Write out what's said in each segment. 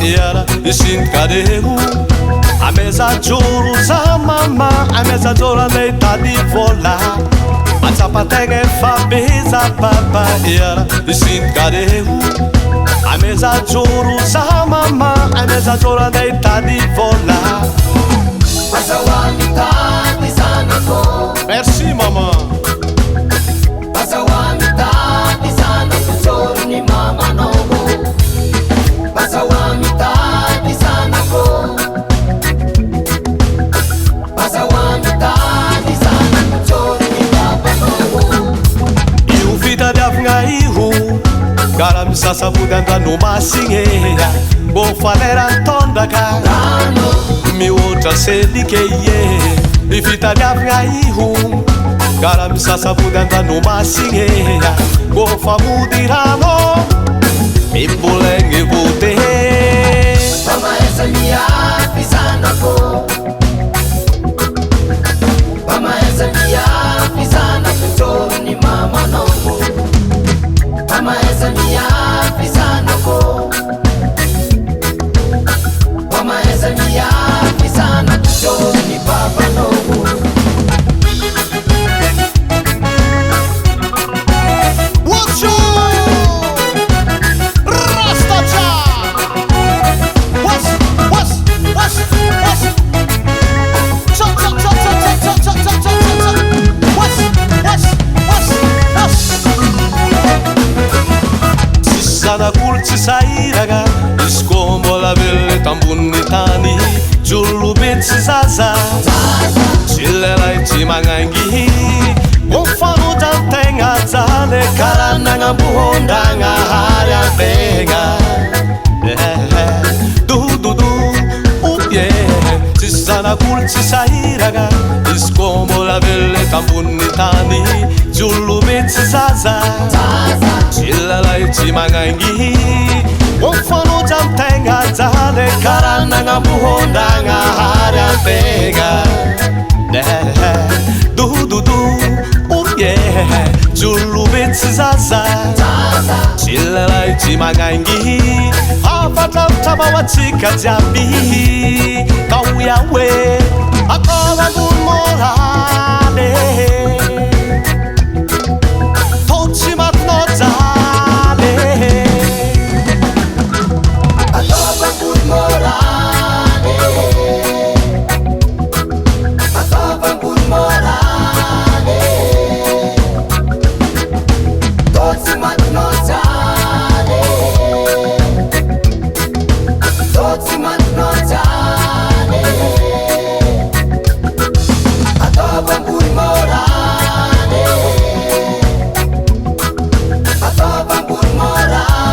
iara isindikareho amezajoro za mama amezajoro anaitady vola atsapategna efa beza papa iara isindikareho amezajoro za mama amezajoro anaitady vola. Merci maman. Io vita diavagna io gara misasabody an-dranomasigny mbô faleran-tondraka mihoatra selike ie ifitadiavagna io gara misasabody an-dranomasigny mbô famody rano mibolegny vode Pamaesa miafy zanako Pamaesa miafy zanako torony mamanao Pamaesa miafy zanako Pamaesa miafy zanako torony papanao zanak'olo tsy sahiraka izy koa mbola velona tambony tany jolobe tsy zaza tsy leray tsy magnangy mofanotra antegna jale karaha nagnambohondragna hary antegna dododo oye tsisy zanak'olo tsy sahiraka izy koa mbola velona tambony tany jolobe tsy zaza tsy lalay tsy magnangy mofanotra antegna jale karaha nagnambohondragna hary antegna dododo oye jolobe tsy zaza tsy lalay tsy magnangy afatravitra bao atsika jiaby ka oia hoe akôvambony morale totsy matinao jale Atôvambony morale Atôvambony morale Totsy matinao jale Totsy matinao jale Atôvambony morale Atôvambony morale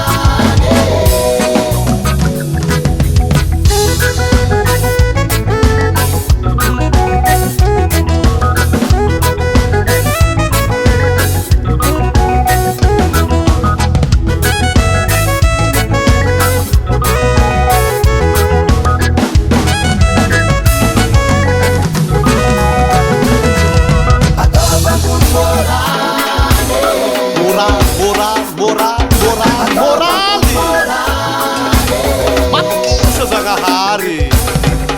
makisa Zanahary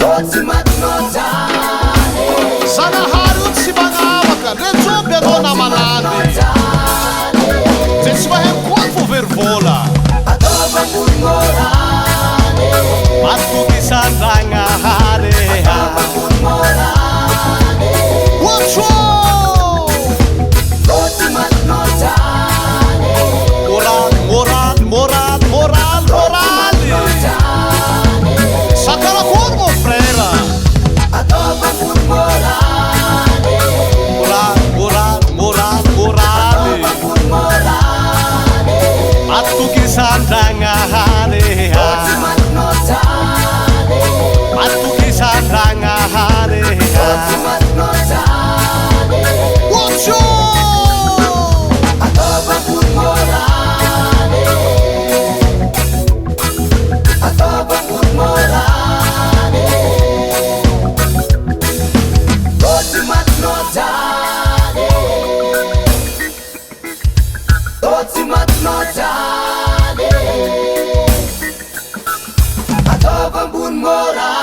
Totsy matinao jale Zanahary io tsy magnavaka rejoby anao namanany ze tsy mahay koa fo verivola Atôvambony morale matoky isan-Zanahary Atôvambony morale otso Totsy matinao jale moraly sakarakory mon frère Atôvambony morale moraly Atôvambony morale matoky isan-Zanahary Totsy matinao jale Bun Morale.